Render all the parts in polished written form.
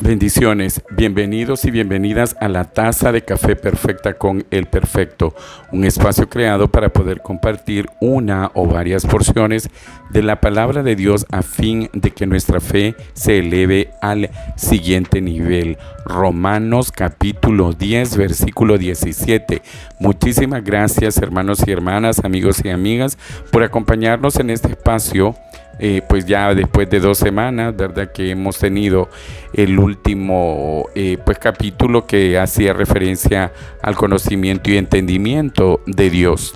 Bendiciones, bienvenidos y bienvenidas a la Taza de Café Perfecta con el Perfecto, un espacio creado para poder compartir una o varias porciones de la palabra de Dios a fin de que nuestra fe se eleve al siguiente nivel. Romanos capítulo 10, versículo 17. Muchísimas gracias, hermanos y hermanas, amigos y amigas, por acompañarnos en este espacio. Pues ya después de 2 semanas, ¿verdad? Que hemos tenido el último capítulo que hacía referencia al conocimiento y entendimiento de Dios.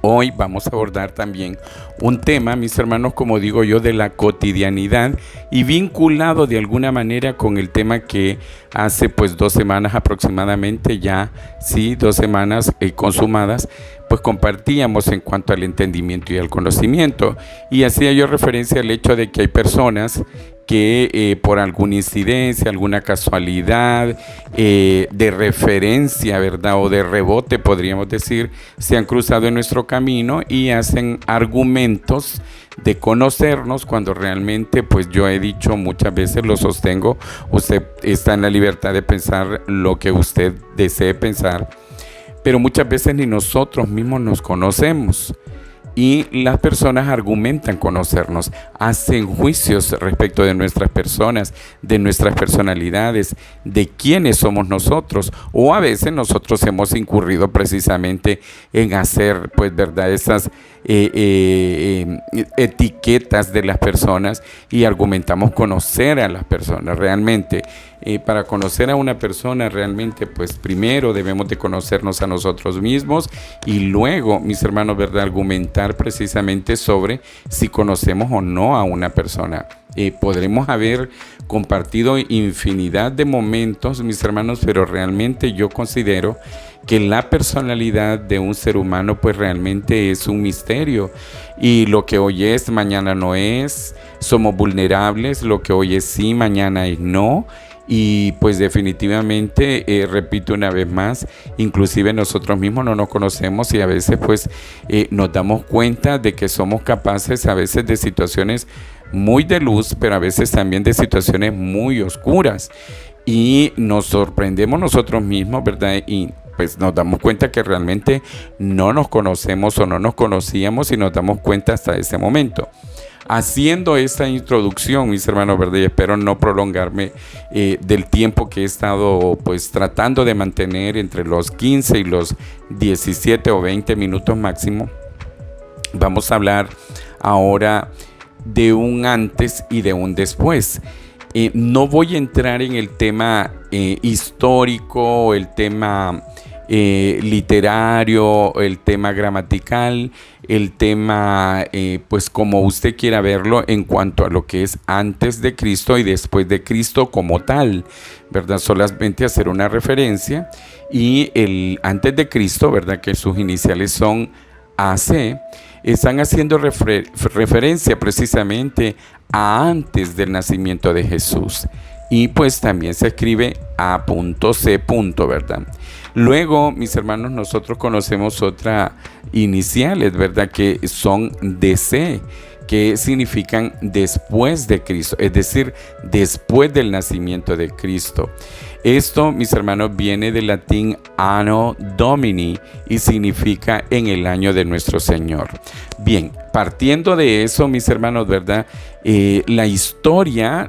Hoy vamos a abordar también un tema, mis hermanos, como digo yo, de la cotidianidad y vinculado de alguna manera con el tema que hace 2 semanas aproximadamente, ya sí, 2 semanas consumadas, pues compartíamos en cuanto al entendimiento y al conocimiento. Y hacía yo referencia al hecho de que hay personas que por alguna incidencia, alguna casualidad, de referencia, ¿verdad? O de rebote, podríamos decir, se han cruzado en nuestro camino y hacen argumentos de conocernos cuando realmente, pues yo he dicho muchas veces, lo sostengo, usted está en la libertad de pensar lo que usted desee pensar, pero muchas veces ni nosotros mismos nos conocemos. Y las personas argumentan conocernos, hacen juicios respecto de nuestras personas, de nuestras personalidades, de quiénes somos nosotros. O a veces nosotros hemos incurrido precisamente en hacer, ¿verdad? Esas etiquetas de las personas y argumentamos conocer a las personas. Realmente, para conocer a una persona, realmente, pues primero debemos de conocernos a nosotros mismos y luego, mis hermanos, ¿verdad? Argumentar precisamente sobre si conocemos o no a una persona. Podremos haber compartido infinidad de momentos, mis hermanos, pero realmente yo considero que la personalidad de un ser humano pues realmente es un misterio, y lo que hoy es, mañana no es. Somos vulnerables, lo que hoy es sí, mañana es no. Y pues definitivamente, repito una vez más, inclusive nosotros mismos no nos conocemos y a veces nos damos cuenta de que somos capaces a veces de situaciones muy de luz, pero a veces también de situaciones muy oscuras. Y nos sorprendemos nosotros mismos, ¿verdad? Y pues nos damos cuenta que realmente no nos conocemos o no nos conocíamos y nos damos cuenta hasta ese momento. Haciendo esta introducción, mis hermanos, ¿verdad? Y espero no prolongarme del tiempo que he estado tratando de mantener entre los 15 y los 17 o 20 minutos máximo. Vamos a hablar ahora de un antes y de un después. No voy a entrar en el tema histórico, el tema literario, el tema gramatical, el tema como usted quiera verlo en cuanto a lo que es antes de Cristo y después de Cristo como tal, ¿verdad? Solamente hacer una referencia, y el antes de Cristo, ¿verdad? Que sus iniciales son AC, están haciendo referencia precisamente a antes del nacimiento de Jesús. Y pues también se escribe A.C., ¿verdad? Luego, mis hermanos, nosotros conocemos otras iniciales, ¿verdad? Que son DC, que significan después de Cristo, es decir, después del nacimiento de Cristo. Esto, mis hermanos, viene del latín Anno Domini y significa en el año de nuestro Señor. Bien, partiendo de eso, mis hermanos, ¿verdad? La historia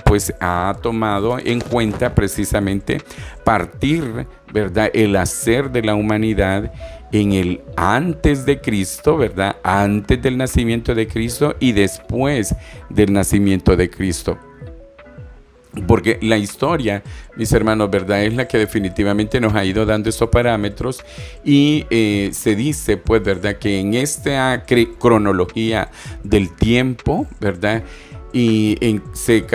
pues ha tomado en cuenta precisamente partir, ¿verdad? El hacer de la humanidad en el antes de Cristo, ¿verdad? Antes del nacimiento de Cristo y después del nacimiento de Cristo. Porque la historia, mis hermanos, ¿verdad? Es la que definitivamente nos ha ido dando esos parámetros y se dice, pues, ¿verdad? Que en esta cronología del tiempo, ¿verdad? Y se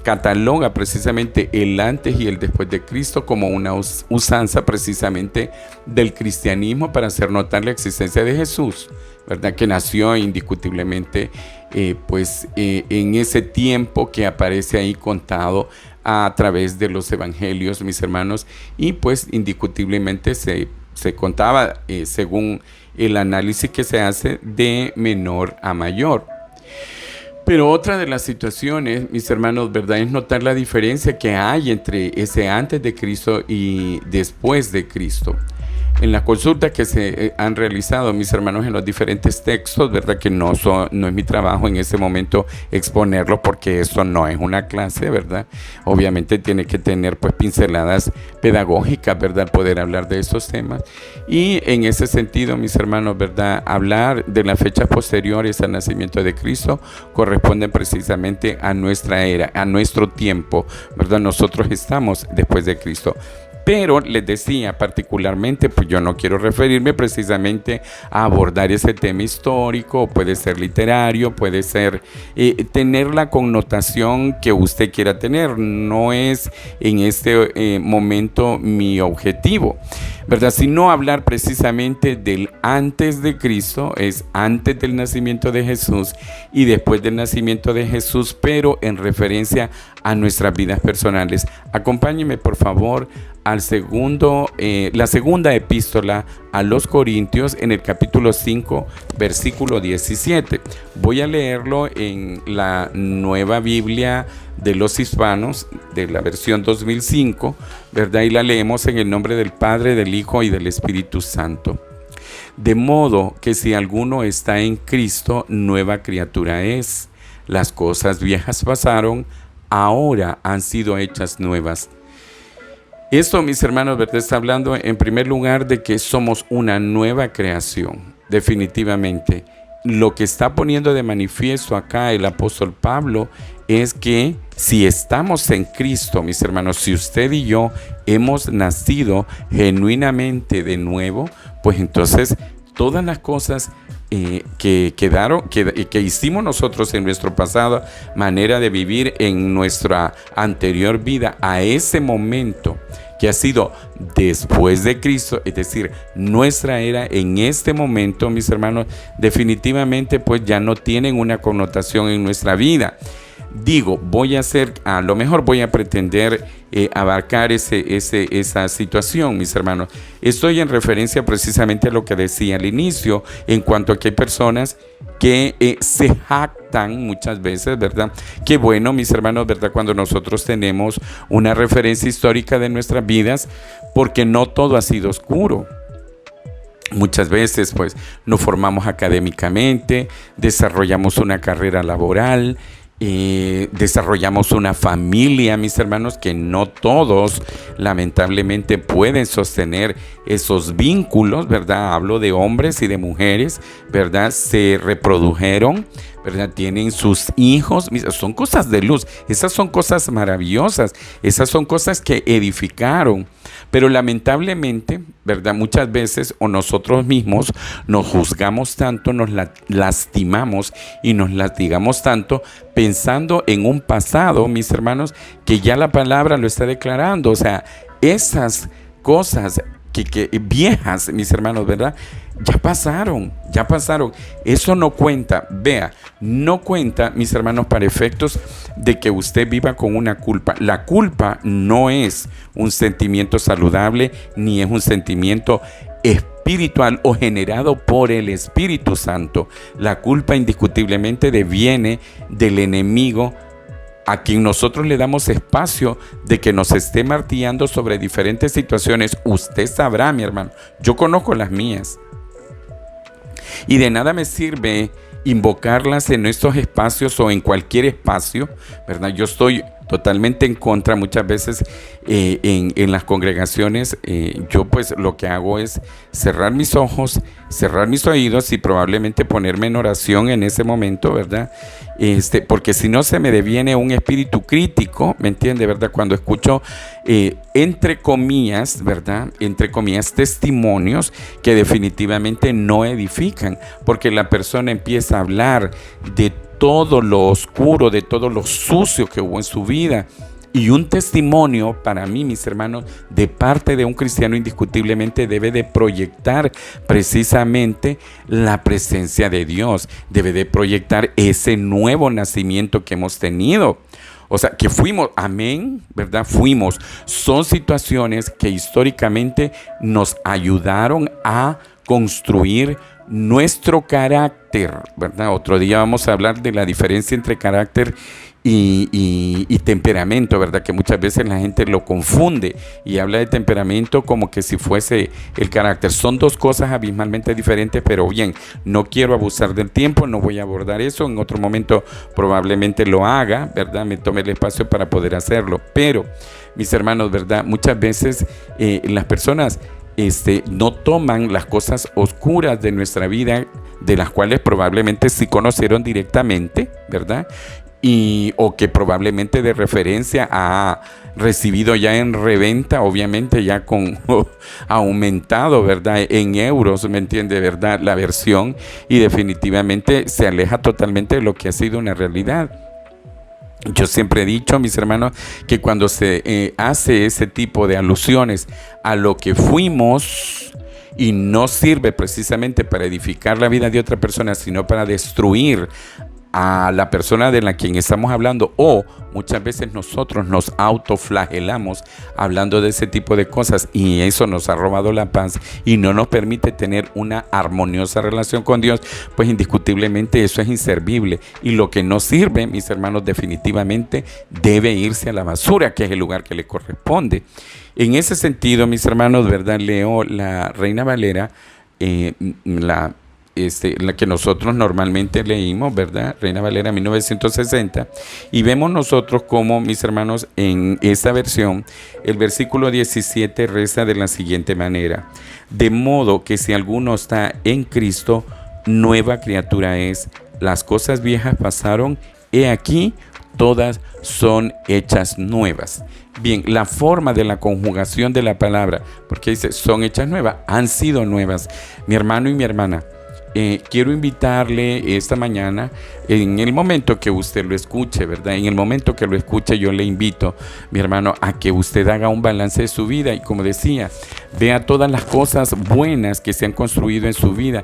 cataloga precisamente el antes y el después de Cristo como una usanza precisamente del cristianismo para hacer notar la existencia de Jesús, ¿verdad? Que nació indiscutiblemente en ese tiempo que aparece ahí contado a través de los evangelios, mis hermanos, y pues indiscutiblemente se contaba según el análisis que se hace de menor a mayor. Pero otra de las situaciones, mis hermanos, ¿verdad? Es notar la diferencia que hay entre ese antes de Cristo y después de Cristo. En las consultas que se han realizado, mis hermanos, en los diferentes textos, ¿verdad? Que no es mi trabajo en ese momento exponerlo, porque eso no es una clase, ¿verdad? Obviamente tiene que tener pues pinceladas pedagógicas, ¿verdad? Poder hablar de esos temas. Y en ese sentido, mis hermanos, ¿verdad? Hablar de las fechas posteriores al nacimiento de Cristo corresponden precisamente a nuestra era, a nuestro tiempo, ¿verdad? Nosotros estamos después de Cristo. Pero les decía particularmente, pues yo no quiero referirme precisamente a abordar ese tema histórico, puede ser literario, puede ser tener la connotación que usted quiera tener. No es en este momento mi objetivo, ¿verdad? Sino hablar precisamente del antes de Cristo, es antes del nacimiento de Jesús y después del nacimiento de Jesús, pero en referencia a nuestras vidas personales. Acompáñenme, por favor, al la segunda epístola a los Corintios, en el capítulo 5, versículo 17. Voy a leerlo en la Nueva Biblia de los Hispanos, de la versión 2005, ¿verdad? Y la leemos en el nombre del Padre, del Hijo y del Espíritu Santo. De modo que si alguno está en Cristo, nueva criatura es. Las cosas viejas pasaron, ahora han sido hechas nuevas. Esto, mis hermanos, ¿verdad? Está hablando en primer lugar de que somos una nueva creación, definitivamente. Lo que está poniendo de manifiesto acá el apóstol Pablo es que si estamos en Cristo, mis hermanos, si usted y yo hemos nacido genuinamente de nuevo, pues entonces todas las cosas que hicimos nosotros en nuestra pasada manera de vivir, en nuestra anterior vida, a ese momento que ha sido después de Cristo, es decir, nuestra era en este momento, mis hermanos, definitivamente pues ya no tienen una connotación en nuestra vida. Digo, a lo mejor voy a pretender abarcar esa situación, mis hermanos. Estoy en referencia precisamente a lo que decía al inicio, en cuanto a que hay personas que se jactan muchas veces, ¿verdad? Qué bueno, mis hermanos, ¿verdad? Cuando nosotros tenemos una referencia histórica de nuestras vidas, porque no todo ha sido oscuro. Muchas veces pues nos formamos académicamente, desarrollamos una carrera laboral, desarrollamos una familia, mis hermanos, que no todos lamentablemente pueden sostener esos vínculos, ¿verdad? Hablo de hombres y de mujeres, ¿verdad? Se reprodujeron, ¿verdad? Tienen sus hijos, son cosas de luz, esas son cosas maravillosas, esas son cosas que edificaron. Pero lamentablemente, ¿verdad? Muchas veces o nosotros mismos nos juzgamos tanto, nos lastimamos y nos latigamos tanto pensando en un pasado, mis hermanos, que ya la palabra lo está declarando. O sea, esas cosas que viejas, mis hermanos, ¿verdad? Ya pasaron. Eso no cuenta. Vea, no cuenta, mis hermanos, para efectos de que usted viva con una culpa. La culpa no es un sentimiento saludable, ni es un sentimiento espiritual o generado por el Espíritu Santo. La culpa indiscutiblemente deviene del enemigo, a quien nosotros le damos espacio de que nos esté martillando sobre diferentes situaciones. Usted sabrá, mi hermano, yo conozco las mías. Y de nada me sirve invocarlas en estos espacios o en cualquier espacio, ¿verdad? Yo estoy totalmente en contra muchas veces en las congregaciones. Yo pues lo que hago es cerrar mis ojos, cerrar mis oídos y probablemente ponerme en oración en ese momento, ¿verdad? Porque si no se me deviene un espíritu crítico, ¿me entiende, verdad? Cuando escucho entre comillas, ¿verdad? Entre comillas, testimonios que definitivamente no edifican, porque la persona empieza a hablar de todo lo oscuro, de todo lo sucio que hubo en su vida. Y un testimonio, para mí, mis hermanos, de parte de un cristiano indiscutiblemente debe de proyectar precisamente la presencia de Dios, debe de proyectar ese nuevo nacimiento que hemos tenido. O sea, que fuimos, amén, ¿verdad? Fuimos. Son situaciones que históricamente nos ayudaron a construir nuestro carácter, ¿verdad? Otro día vamos a hablar de la diferencia entre carácter y temperamento, ¿verdad? Que muchas veces la gente lo confunde y habla de temperamento como que si fuese el carácter. Son dos cosas abismalmente diferentes, pero bien, no quiero abusar del tiempo, no voy a abordar eso. En otro momento probablemente lo haga, ¿verdad? Me tome el espacio para poder hacerlo. Pero, mis hermanos, ¿verdad? Muchas veces las personas no toman las cosas oscuras de nuestra vida, de las cuales probablemente sí conocieron directamente, ¿verdad? O que probablemente de referencia ha recibido ya en reventa, obviamente ya con aumentado, ¿verdad? En euros, ¿me entiende? ¿Verdad? La versión, y definitivamente se aleja totalmente de lo que ha sido una realidad. Yo siempre he dicho, mis hermanos, que cuando se hace ese tipo de alusiones a lo que fuimos y no sirve precisamente para edificar la vida de otra persona, sino para destruir a la persona de la quien estamos hablando, o muchas veces nosotros nos autoflagelamos hablando de ese tipo de cosas, y eso nos ha robado la paz y no nos permite tener una armoniosa relación con Dios, pues indiscutiblemente eso es inservible, y lo que no sirve, mis hermanos, definitivamente debe irse a la basura, que es el lugar que le corresponde. En ese sentido, mis hermanos, ¿verdad? Leo la Reina Valera, la que nosotros normalmente leímos, ¿verdad? Reina Valera 1960, y vemos nosotros como, mis hermanos, en esta versión, el versículo 17 reza de la siguiente manera: de modo que si alguno está en Cristo, nueva criatura es, las cosas viejas pasaron, he aquí, todas son hechas nuevas. Bien, la forma de la conjugación de la palabra, porque dice, son hechas nuevas, han sido nuevas. Mi hermano y mi hermana, quiero invitarle esta mañana, en el momento que usted lo escuche, ¿verdad? En el momento que lo escuche, yo le invito, mi hermano, a que usted haga un balance de su vida y, como decía, vea todas las cosas buenas que se han construido en su vida,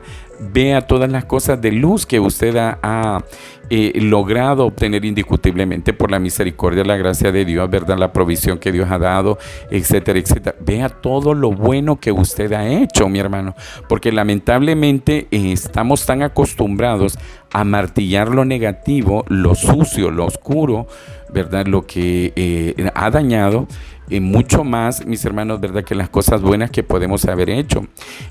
vea todas las cosas de luz que usted ha logrado obtener indiscutiblemente por la misericordia, la gracia de Dios, ¿verdad? La provisión que Dios ha dado, etcétera, etcétera. Vea todo lo bueno que usted ha hecho, mi hermano, porque lamentablemente estamos tan acostumbrados a martillar lo negativo, lo sucio, lo oscuro, ¿verdad? Lo que ha dañado mucho más, mis hermanos, ¿verdad? Que las cosas buenas que podemos haber hecho.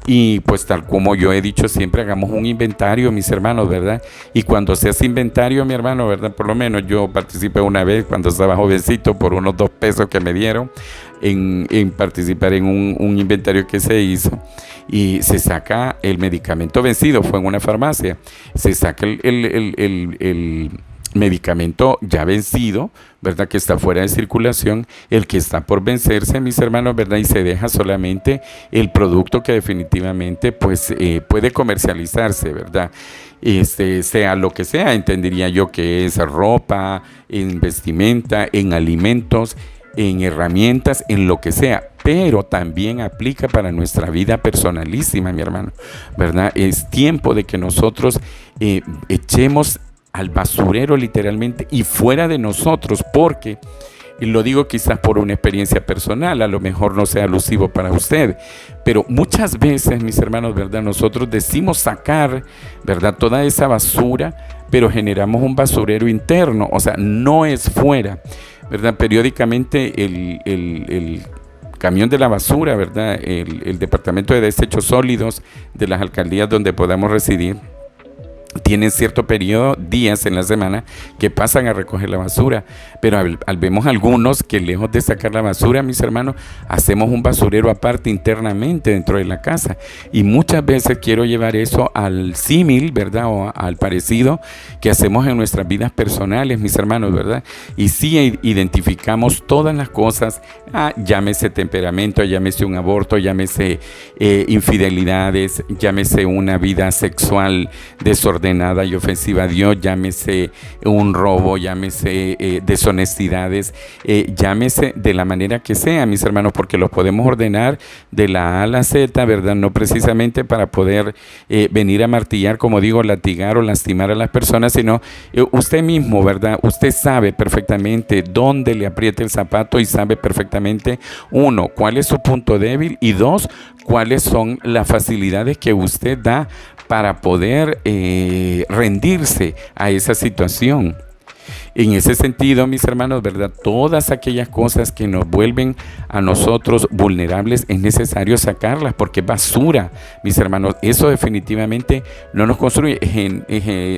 Y pues, tal como yo he dicho siempre, hagamos un inventario, mis hermanos, ¿verdad? Y cuando se hace inventario, mi hermano, ¿verdad? Por lo menos yo participé una vez cuando estaba jovencito por unos 2 pesos que me dieron en participar en un inventario que se hizo, y se saca el medicamento vencido, fue en una farmacia, se saca el medicamento ya vencido, ¿verdad? Que está fuera de circulación, el que está por vencerse, mis hermanos, ¿verdad? Y se deja solamente el producto que definitivamente pues puede comercializarse, ¿verdad? Sea lo que sea, entendería yo que es ropa, en vestimenta, en alimentos, en herramientas, en lo que sea, pero también aplica para nuestra vida personalísima, mi hermano, ¿verdad? Es tiempo de que nosotros echemos al basurero literalmente y fuera de nosotros, porque, y lo digo quizás por una experiencia personal, a lo mejor no sea alusivo para usted, pero muchas veces, mis hermanos, ¿verdad? Nosotros decimos sacar, ¿verdad? Toda esa basura, pero generamos un basurero interno, o sea, no es fuera, ¿verdad? Periódicamente el camión de la basura, ¿verdad? El departamento de desechos sólidos de las alcaldías donde podamos residir, tienen cierto periodo, días en la semana, que pasan a recoger la basura, pero vemos algunos que, lejos de sacar la basura, mis hermanos, hacemos un basurero aparte internamente dentro de la casa, y muchas veces quiero llevar eso al símil, ¿verdad? O al parecido que hacemos en nuestras vidas personales, mis hermanos, ¿verdad? Y sí identificamos todas las cosas, llámese temperamento, llámese un aborto, llámese infidelidades, llámese una vida sexual desordenada, desordenada y ofensiva a Dios, llámese un robo, llámese deshonestidades, llámese de la manera que sea, mis hermanos, porque los podemos ordenar de la A a la Z, ¿verdad? No precisamente para poder venir a martillar, como digo, latigar o lastimar a las personas, sino usted mismo, ¿verdad? Usted sabe perfectamente dónde le aprieta el zapato y sabe perfectamente, uno, cuál es su punto débil y dos, cuáles son las facilidades que usted da para poder rendirse a esa situación. En ese sentido, mis hermanos, ¿verdad? Todas aquellas cosas que nos vuelven a nosotros vulnerables es necesario sacarlas porque es basura, mis hermanos. Eso definitivamente no nos construye.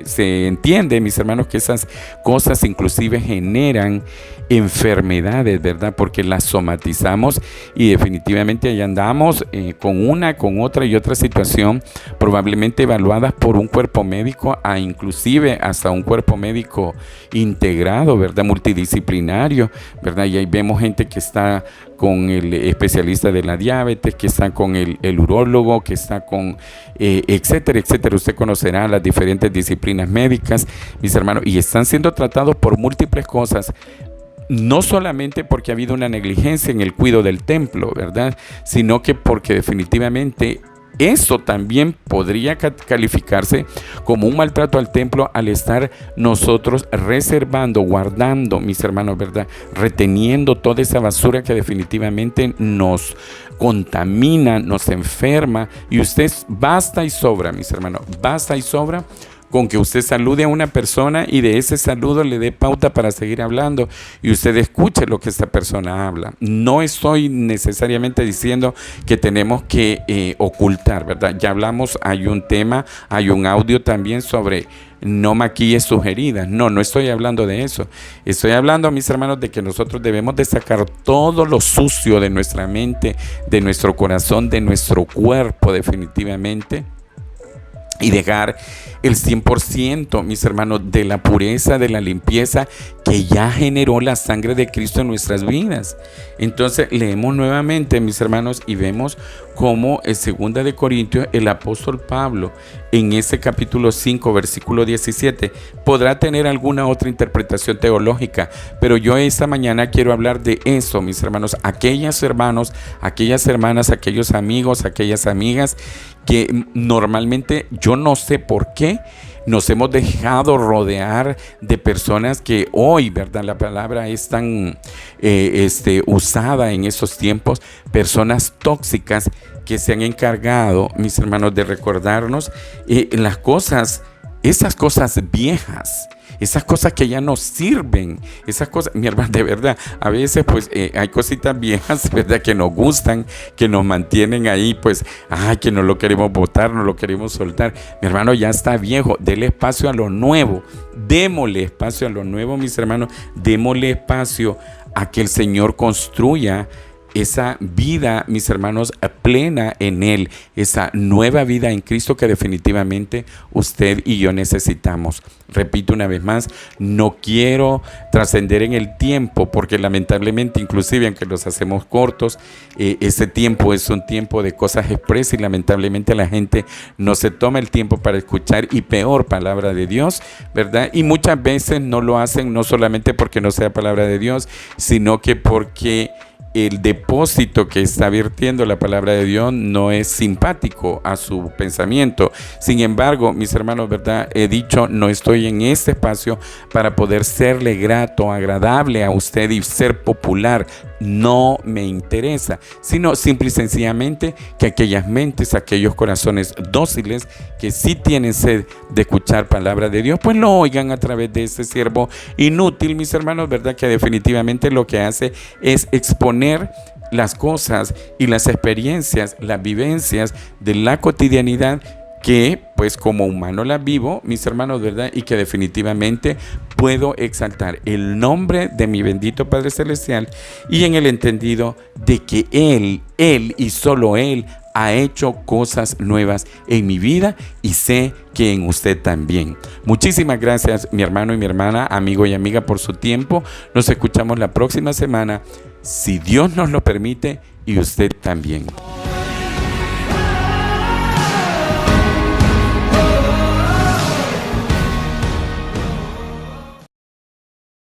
Se entiende, mis hermanos, que esas cosas inclusive generan enfermedades, ¿verdad? Porque las somatizamos y definitivamente ahí andamos con otra y otra situación, probablemente evaluadas por un cuerpo médico, inclusive hasta un cuerpo médico integrado, ¿verdad? Multidisciplinario, ¿verdad? Y ahí vemos gente que está con el especialista de la diabetes, que está con el urólogo, que está con etcétera, etcétera. Usted conocerá las diferentes disciplinas médicas, mis hermanos, y están siendo tratados por múltiples cosas. No solamente porque ha habido una negligencia en el cuidado del templo, ¿verdad? Sino que porque definitivamente eso también podría calificarse como un maltrato al templo al estar nosotros reservando, guardando, mis hermanos, ¿verdad? Reteniendo toda esa basura que definitivamente nos contamina, nos enferma. Y usted basta y sobra, mis hermanos, basta y sobra con que usted salude a una persona y de ese saludo le dé pauta para seguir hablando y usted escuche lo que esta persona habla. No estoy necesariamente diciendo que tenemos que ocultar, ¿verdad? Ya hablamos, hay un tema, hay un audio también sobre no maquilles sus heridas. No estoy hablando de eso. Estoy hablando, mis hermanos, de que nosotros debemos de sacar todo lo sucio de nuestra mente, de nuestro corazón, de nuestro cuerpo definitivamente. Y dejar el 100%, mis hermanos, de la pureza, de la limpieza que ya generó la sangre de Cristo en nuestras vidas. Entonces leemos nuevamente, mis hermanos, y vemos cómo en 2 de Corintios el apóstol Pablo en ese capítulo 5 versículo 17 podrá tener alguna otra interpretación teológica, pero yo esta mañana quiero hablar de eso, mis hermanos, aquellos hermanos, aquellas hermanas, aquellos amigos, aquellas amigas que normalmente yo no sé por qué nos hemos dejado rodear de personas que hoy, ¿verdad? La palabra es tan usada en esos tiempos, personas tóxicas que se han encargado, mis hermanos, de recordarnos las cosas, esas cosas viejas, esas cosas que ya no sirven, esas cosas, mi hermano, de verdad, a veces pues hay cositas viejas, ¿verdad? Que nos gustan, que nos mantienen ahí, pues, que no lo queremos botar, no lo queremos soltar. Mi hermano, ya está viejo, dele espacio a lo nuevo, démosle espacio a lo nuevo, mis hermanos, démosle espacio a que el Señor construya esa vida, mis hermanos, plena en Él, esa nueva vida en Cristo que definitivamente usted y yo necesitamos. Repito una vez más, no quiero trascender en el tiempo porque lamentablemente, inclusive aunque los hacemos cortos, ese tiempo es un tiempo de cosas expresas y lamentablemente la gente no se toma el tiempo para escuchar y peor palabra de Dios, ¿verdad? Y muchas veces no lo hacen no solamente porque no sea palabra de Dios, sino que porque el depósito que está vertiendo la palabra de Dios no es simpático a su pensamiento. Sin embargo, mis hermanos, ¿verdad? He dicho, no estoy en este espacio para poder serle grato, agradable a usted y ser popular. No me interesa, sino simple y sencillamente que aquellas mentes, aquellos corazones dóciles que sí tienen sed de escuchar palabra de Dios, pues lo oigan a través de este siervo inútil, mis hermanos, ¿verdad? Que definitivamente lo que hace es exponer las cosas y las experiencias, las vivencias de la cotidianidad que pues como humano las vivo, mis hermanos, ¿verdad? Y que definitivamente puedo exaltar el nombre de mi bendito Padre Celestial y en el entendido de que Él y solo Él ha hecho cosas nuevas en mi vida y sé que en usted también. Muchísimas gracias, mi hermano y mi hermana, amigo y amiga, por su tiempo. Nos escuchamos la próxima semana, si Dios nos lo permite y usted también.